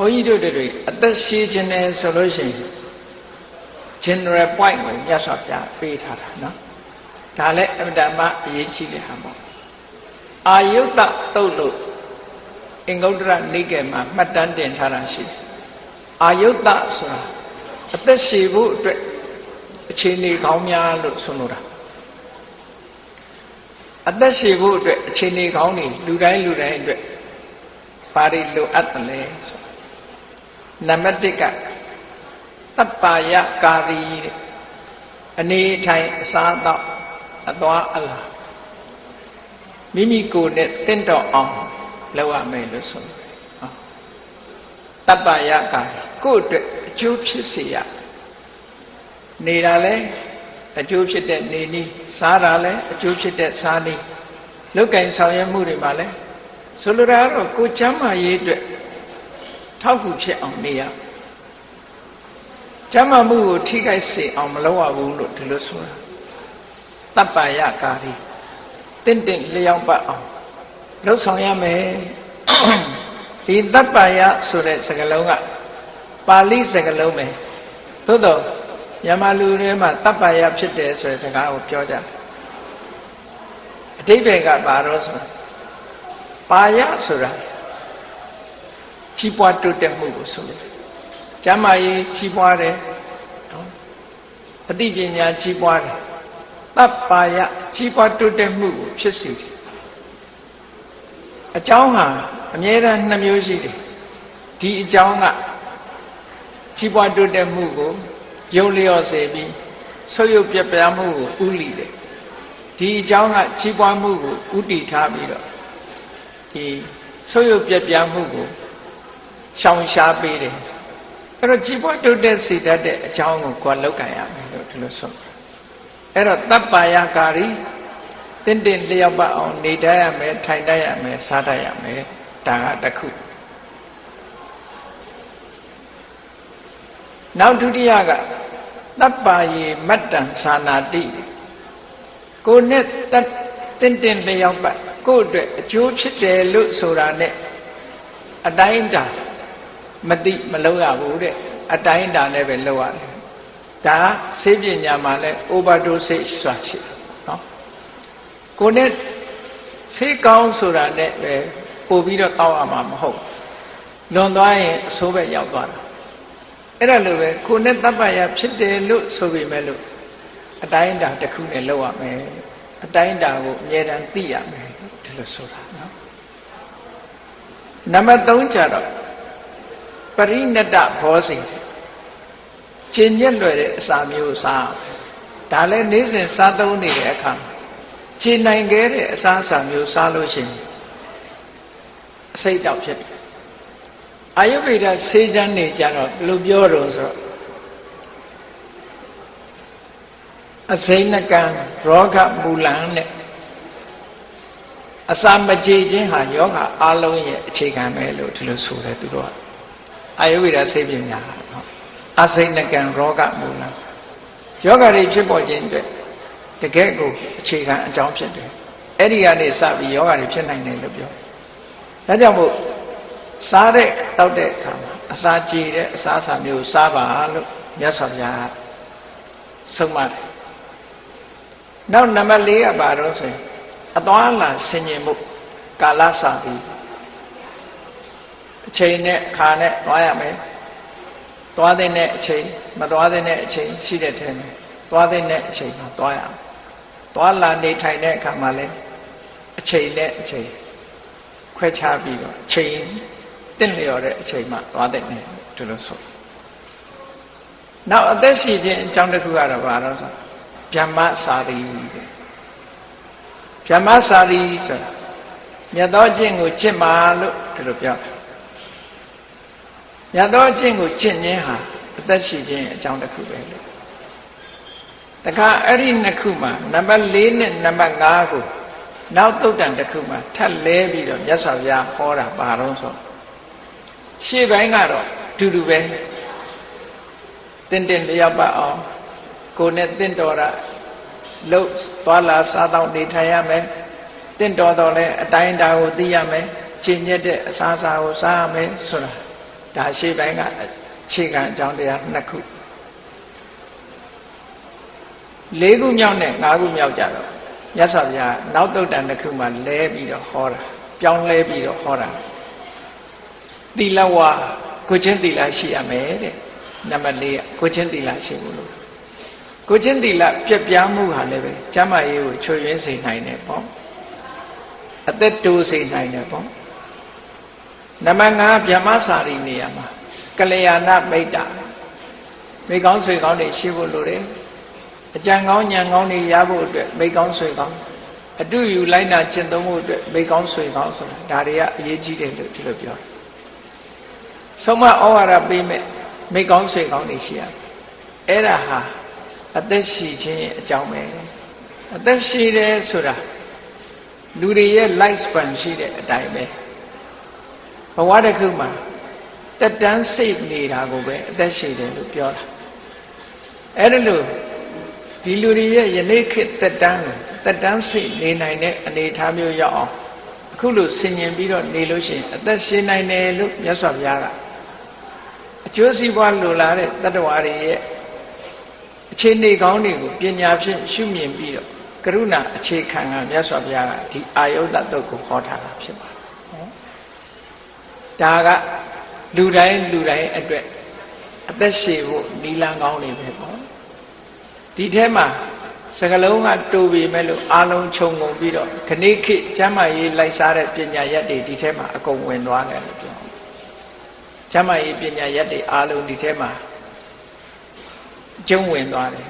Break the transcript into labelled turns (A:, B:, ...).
A: ုန်းကြီးတို့တွေအသက်ရှည်ခြင်းနဲ့ဆိုလို့ရှိရင် general point ကိုမြတ်စွာဘုရားပေးထားတာနော်ဒါလည်းအမှန်တမ်းအရေးကြီးတဲ့ဟာပေါ့အာယုတ္တတုတ်လို့အင်္ဂုတ္တရနိကေမှာမှတ်တမ်းတင်ထားတာရှိတယ်အာယုတ္တဆိုတာအသက်ရှည်ဖို့အတွက်အခြေအနေကောင်းများလို့ဆိုလိုတာအသက်ရှည်ဖို့အတွက်အခြေအနေကောင်းတွေလူတိုင်းအတွက်ဘာတွေလိုအပ်တယ်လဲဆိုနံပါတ်1ကတပ္ပါယကာရီအနေထိုင်အစားအသောက်အသွားအလာမိမိကိုယ်နဲ့တင့်တော်အောင်လုပ်ရမယ်လို့ဆိုတယ်တပ္ပါယကာရီကိုယ့်အတွက်အကျိုးဖြစ်စေရနေတာလဲအကျိုးဖြစ်တဲ့နေနည်းစားတာလဲအကျိုးဖြစ်တဲ့စားနည်းလုတ်ကင်ဆောင်ရွက်မှုတွေမှာလဲဆိုလိုတာကတော့ကိုယ်ချမ်းသာရေးအတွက်ထောက်ကူဖြစ်အောင်နေရချမ်းသာမှုကိုထိခိုက်စေအောင်မလုပ်ရဘူးလို့ဒီလိုဆိုတာတပ္ပါယကာရီတင့်လျောက်ပတ်အောင်လှုပ်ဆောင်ရမယ်ဒီတပ္ပါယဆိုတဲ့စကားလုံးကပါဠိစကားလုံးပဲသို့တော့မြန်မာလူတွေမှာတပ္ပါယဖြစ်တယ်ဆိုတဲ့စကားကိုပြောကြတယ်အဓိပ္ပာယ်ကဘာလို့ဆိုပါယဆိုတာကြီးပွားတိုးတက်မှုကိုဆိုလို့ကျမ်းမာရေးကြီးပွားတယ်အသိပညာကြီးပွားတယ်တပ္ပါယကြီးပွားတိုးတက်မှုကိုဖြစ်စေတယ်အကြောင်းဟာအမြဲတမ်း2မျိုးရှိတယ်ဒီအကြောင်းကကြီးပွားတိုးတက်မှုကိုရုပ်လျော့စေပြီးဆုပ်ယုပ်ပြပြမှုကိုဥလိတယ်ဒီအကြောင်းကကြီးပွားမှုကိုဥတည်ထားပြီးတော့ဒီဆုပ်ယုပ်ပြပြမှုကိုရှောင်ရှားပေးတယ်အဲ့တော့ကြီးပွားတိုးတက်စေတတ်တဲ့အကြောင်းကိုကိုယ်လောက်ကင်ရမယ်လို့ဒီလိုဆိုအဲ့တော့တပ္ပါယကာရီတင့်လျောက်ပတ်အောင်နေတတ်ရမယ်ထိုင်တတ်ရမယ်စားတတ်ရမယ်ဒါကတစ်ခုနောက်ဒုတိယကတပ္ပါယေမတ္တံသာနာတိကိုယ်နဲ့တင့်လျောက်ပတ်ကိုယ့်အတွက်အကျိုးဖြစ်တယ်လို့ဆိုတာနဲ့အတိုင်းအတာမသိမလုပ်ရဘူးတဲ့အတိုင်းအတာနဲ့ပဲလုပ်ရတယ်ဒါဆေးပညာမှာလဲ overdosage ဆိုတာရှိတယ်နော်ကိုယ်နဲ့ဆေးကောင်းဆိုတာနဲ့ပဲပို့ပြီးတော့တောက်ရမှာမဟုတ်လွန်သွားရင်အဆိုးပဲရောက်သွားတာအဲ့ဒါလိုပဲကိုယ်နဲ့တပ္ပယဖြစ်တယ်လို့ဆိုပေမဲ့လို့အတိုင်းအတာတစ်ခုနဲ့လုပ်ရမယ်အတိုင်းအတာကိုအမြဲတမ်းသိရမယ်ဒီလိုဆိုတာနော်နံပါတ်3ကျတော့ပရိနတ္တဘောဇိကျင့်ညက်လွယ်တဲ့အစာမျိုးစားဒါလည်းနေ့စဉ်စားသုံးနေတဲ့အခါကျင့်နိုင်ခဲ့တဲ့အစာအစာမျိုးစားလို့ရှိရင်အစိတ်တောက်ဖြစ်တယ်အာယုဗေဒဆေးချမ်းနေကြတော့ဘယ်လိုပြောတော့ဆိုတော့အစိမ့်နကံရောဂမူလံနဲ့အစာမကြေခြင်းဟာယောဂအလုံးရဲ့အခြေခံပဲလို့ဒီလိုဆိုတယ်သူတို့ကအာယုဗေဒဆေးပညာနော်အစိမ့်နကံရောဂမူလံယောဂတွေဖြစ်ပေါ်ခြင်းအတွက်တကယ့်ကိုအခြေခံအကြောင်းဖြစ်တယ်အဲ့ဒီကနေစပြီးယောဂတွေဖြစ်နိုင်တယ်လို့ပြောဒါကြောင့်မို့စားတဲ့တောက်တဲ့အခါမှာအစာကြေတဲ့အစာအစာမျိုးစားပါလို့မြတ်စွာဘုရားဆုံးမတယ်နောက်နံပါတ်4ကဘာလို့ဆိုရင်အသွားလာဆင်ញင်မှုကာလစာပြီးအချိန်နဲ့အခါနဲ့သွားရမယ်သွားတဲ့အချိန်မသွားတဲ့အချိန်ရှိတဲ့ထဲမှာသွားတဲ့အချိန်မှာသွားရအောင်သွားလာနေထိုင်တဲ့အခါမှာလည်းအချိန်နဲ့အချိန်ခွဲခြားပြီးတော့အချိန်တင့်လျော်တဲ့အချိန်မှသွားတဲ့နေဒီလိုဆိုနောက်အသက်ရှိခြင်းအကြောင်းတစ်ခုကတော့ဘာလို့ဆိုဗျမ္မစာရီဗျမ္မစာရီဆိုတာမြတ်သောကျင့်ကိုကျင့်ပါလို့ဒီလိုပြောတယ်မြတ်သောကျင့်ကိုကျင့်ခြင်းဟာအသက်ရှိခြင်းအကြောင်းတစ်ခုပဲလို့တခါအဲ့ဒီနှစ်ခုမှာနံပါတ်4နဲ့နံပါတ်5ကိုနောက်သုတ်တန်တစ်ခုမှာထပ်လဲပြီးတော့မြတ်စွာဘုရားဟောတာဘာလို့ဆိုရှေ့ပိုင်းကတော့တူတူပဲတင့်လျောက်ပတ်အောင်ကိုယ်နဲ့တင့်တော်တာလှုပ်သွားလာစားတော့နေထိုင်ရမယ်တင့်တော်တော့လဲအတိုင်းအတာကိုသိရမယ်ကျင့်ညက်တဲ့အစားအစာကိုစားရမယ်ဆိုတာ ဒါရှေ့ပိုင်းကအခြေခံအကြောင်းတရား2ခု4ခုမြောက်နဲ့5ခုမြောက်ကြတော့မြတ်စွာဘုရားနောက်တုတ်တန်တစ်ခုမှလဲပြီးတော့ဟောတာပြောင်းလဲပြီးတော့ဟောတာသီလဝါကိုချင်းသီလရှိရမယ်တဲ့နံပါတ်4ကကိုချင်းသီလရှိဖို့လို့ကိုချင်းသီလပြက်ပြားမှုဟာလည်းပဲကျမ်းမာရေးကိုချွတ်ယွင်းစေနိုင်တယ်ပေါ့အသက်တိုးစေနိုင်တယ်ပေါ့နံပါတ်5ဗျမစာရီနေရာမှာကလျာဏမိတ်တာမိကောင်းဆွေကောင်းတွေရှိဖို့လိုတယ်အကြံကောင်းဉာဏ်ကောင်းတွေရဖို့အတွက်မိကောင်းဆွေကောင်းအတူယူလိုက်နာကျင့်သုံးဖို့အတွက်မိကောင်းဆွေကောင်းဆိုတာဒါတွေကအရေးကြီးတယ်လို့ဒီလိုပြောတယ်ဆုံးမဩဝါဒပေးမဲ့မိကောင်းဆွေကောင်းတွေရှိရအဲ့ဒါဟာအသက်ရှိခြင်းအကြောင်းပဲအသက်ရှိတယ်ဆိုတာလူတွေရဲ့ life span ရှိတဲ့အတိုင်းပဲဘဝတစ်ခုမှာတက်တန်းစိတ်နေတာကိုပဲအသက်ရှိတယ်လို့ပြောတာအဲ့ဒါလို့ဒီလူတွေရဲ့ယနေ့ခေတ်တက်တန်းစိတ်နေနိုင်တဲ့အနေအထားမျိုးရောက်အောင်အခုလို့ဆင်ញင်ပြီးတော့နေလို့ရှိရင်အသက်ရှင်နိုင်တယ်လို့မြတ်စွာဘုရားကအကျိုးစီးပွားလိုလားတဲ့တတ္တဝါတွေရဲ့အခြေအနေကောင်းတွေကိုပညာဖြင့်ရှုမြင်ပြီးတော့ကရုဏာအခြေခံကမြတ်စွာဘုရားကဒီအာယုဒ္ဓတုတ်ကိုဟောထားတာဖြစ်ပါတယ်ဒါကလူတိုင်းအတွက်အသက်ရှည်ဖို့နီလန်ကောင်းနေပဲပေါ့ဒီထဲမှာစကလုံးကတူပြီမဲ့လို့အာလုံးခြုံငုံပြီးတော့ခဏိခေကျမ်းမာရေးလိုက်စားတဲ့ပညာရက်တွေဒီထဲမှာအကုန်ဝင်သွားတယ်လို့ပြောကျမ်းမာရေးပညာရက်တွေအာလုံးဒီထဲမှာကျုံဝင်သွားတယ်